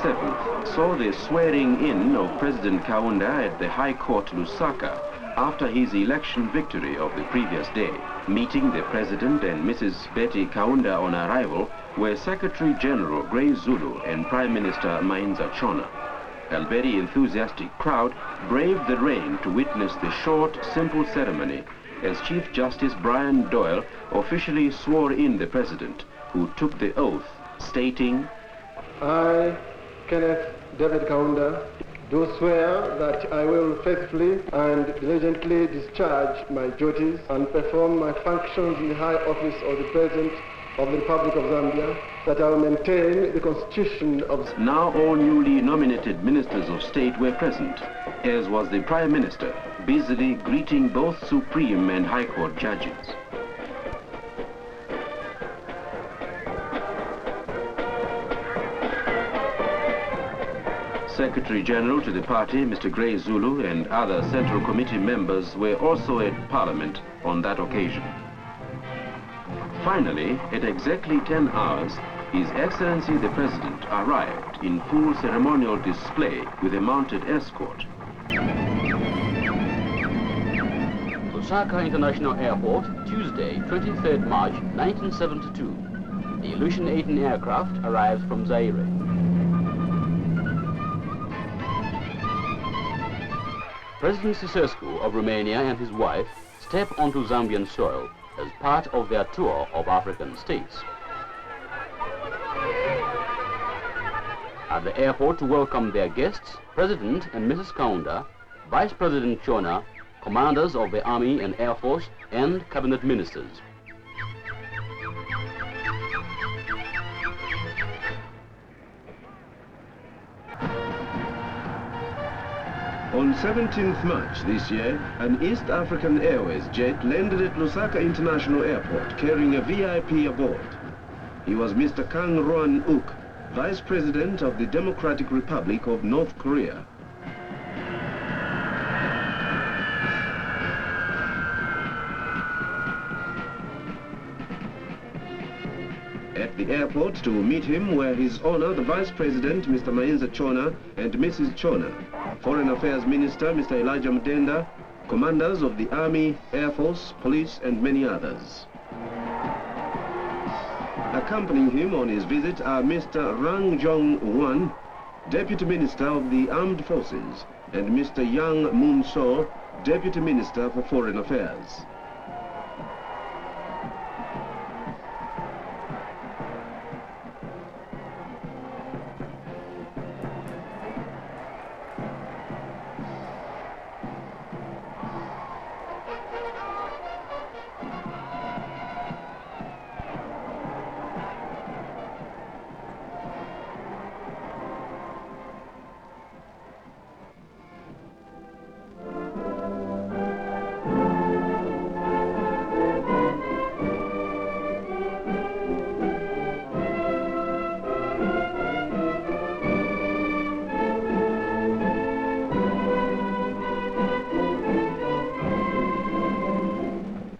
7th saw the swearing-in of President Kaunda at the High Court Lusaka after his election victory of the previous day. Meeting the President and Mrs. Betty Kaunda on arrival were Secretary General Gray Zulu and Prime Minister Mainza Chona. A very enthusiastic crowd braved the rain to witness the short, simple ceremony as Chief Justice Brian Doyle officially swore in the President, who took the oath, stating, I, Kenneth David Kaunda, do swear that I will faithfully and diligently discharge my duties and perform my functions in the high office of the President of the Republic of Zambia, that I will maintain the Constitution of... Now all newly nominated ministers of state were present, as was the Prime Minister, busily greeting both Supreme and High Court judges. Secretary General to the party, Mr. Gray Zulu, and other Central Committee members were also at Parliament on that occasion. Finally, at exactly 10 hours, His Excellency the President arrived in full ceremonial display with a mounted escort. Lusaka International Airport, Tuesday, 23rd March 1972. The Illusion 18 aircraft arrives from Zaire. President Ceausescu of Romania and his wife step onto Zambian soil as part of their tour of African states. At the airport to welcome their guests, President and Mrs. Kaunda, Vice President Chona, commanders of the Army and Air Force, and cabinet ministers. On 17th March this year, an East African Airways jet landed at Lusaka International Airport carrying a VIP aboard. He was Mr. Kang Roan-uk, Vice President of the Democratic Republic of North Korea. At the airport to meet him were His Honor the Vice President, Mr. Mainza Chona, and Mrs. Chona, Foreign Affairs Minister, Mr. Elijah Mdenda, commanders of the Army, Air Force, Police, and many others. Accompanying him on his visit are Mr. Rang Jong-wan, Deputy Minister of the Armed Forces, and Mr. Yang Moon-so, Deputy Minister for Foreign Affairs.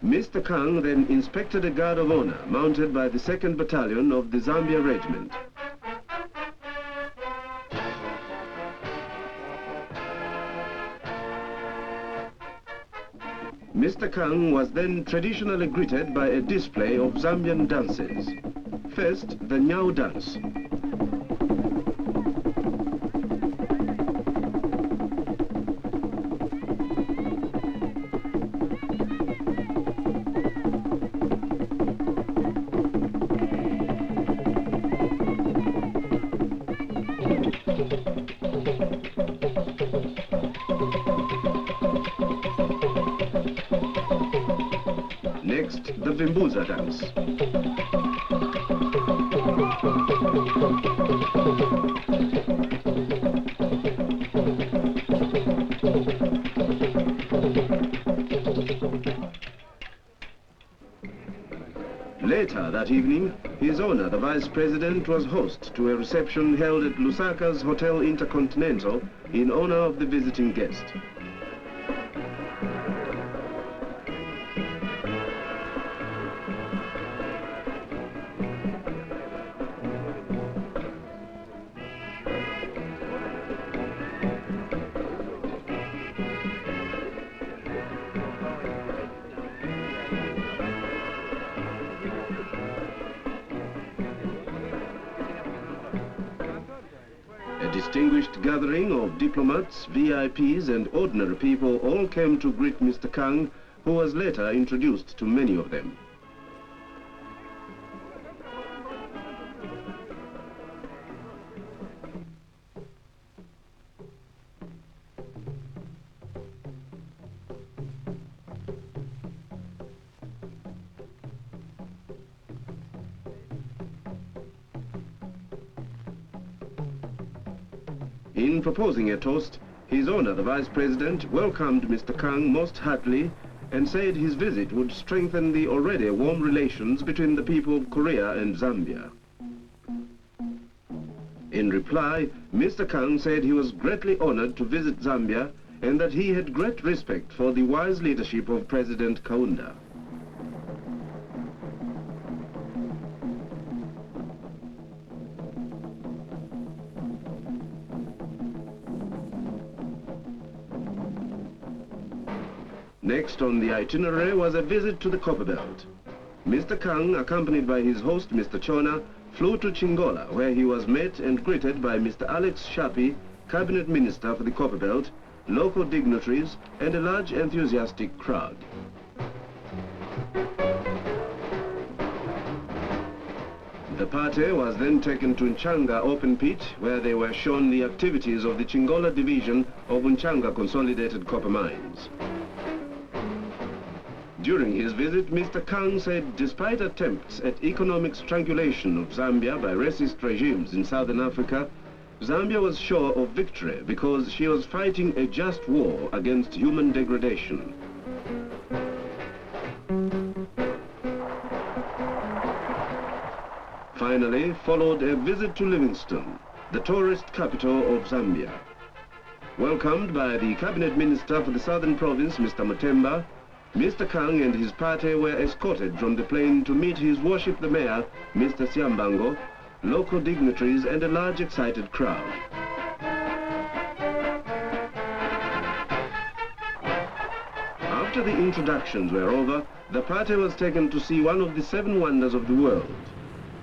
Mr. Kang then inspected a guard of honor mounted by the 2nd Battalion of the Zambia Regiment. Mr. Kang was then traditionally greeted by a display of Zambian dances. First, the Nyau dance. Next, the Vimbuza dance. Later that evening, His Honor the Vice President was host to a reception held at Lusaka's Hotel Intercontinental in honor of the visiting guest. A distinguished gathering of diplomats, VIPs and ordinary people all came to greet Mr. Kang, who was later introduced to many of them. In proposing a toast, His Honor the Vice President welcomed Mr. Kang most heartily and said his visit would strengthen the already warm relations between the people of Korea and Zambia. In reply, Mr. Kang said he was greatly honored to visit Zambia and that he had great respect for the wise leadership of President Kaunda. Next on the itinerary was a visit to the Copperbelt. Mr. Kang, accompanied by his host, Mr. Chona, flew to Chingola, where he was met and greeted by Mr. Alex Shapi, Cabinet Minister for the Copperbelt, local dignitaries, and a large enthusiastic crowd. The party was then taken to Nchanga Open Pit, where they were shown the activities of the Chingola division of Nchanga Consolidated Copper Mines. During his visit, Mr. Kang said despite attempts at economic strangulation of Zambia by racist regimes in southern Africa, Zambia was sure of victory because she was fighting a just war against human degradation. Finally followed a visit to Livingstone, the tourist capital of Zambia. Welcomed by the Cabinet Minister for the Southern Province, Mr. Mutemba, Mr. Kang and his party were escorted from the plane to meet His Worship the Mayor, Mr. Siambango, local dignitaries and a large excited crowd. After the introductions were over, the party was taken to see one of the 7 wonders of the world,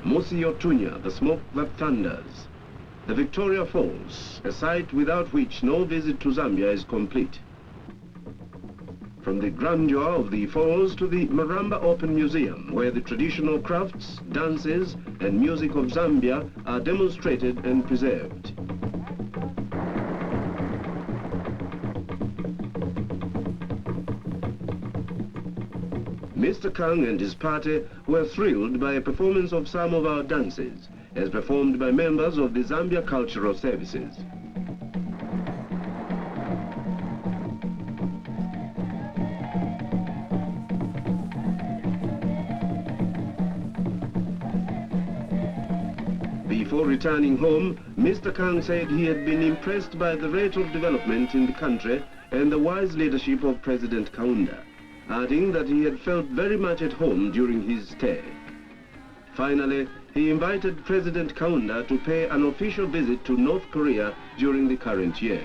Musi Otunya, the smoke that thunders, the Victoria Falls, a sight without which no visit to Zambia is complete. From the grandeur of the falls to the Maramba Open Museum, where the traditional crafts, dances, and music of Zambia are demonstrated and preserved. Mr. Kang and his party were thrilled by a performance of some of our dances, as performed by members of the Zambia Cultural Services. Before returning home, Mr. Kang said he had been impressed by the rate of development in the country and the wise leadership of President Kaunda, adding that he had felt very much at home during his stay. Finally, he invited President Kaunda to pay an official visit to North Korea during the current year.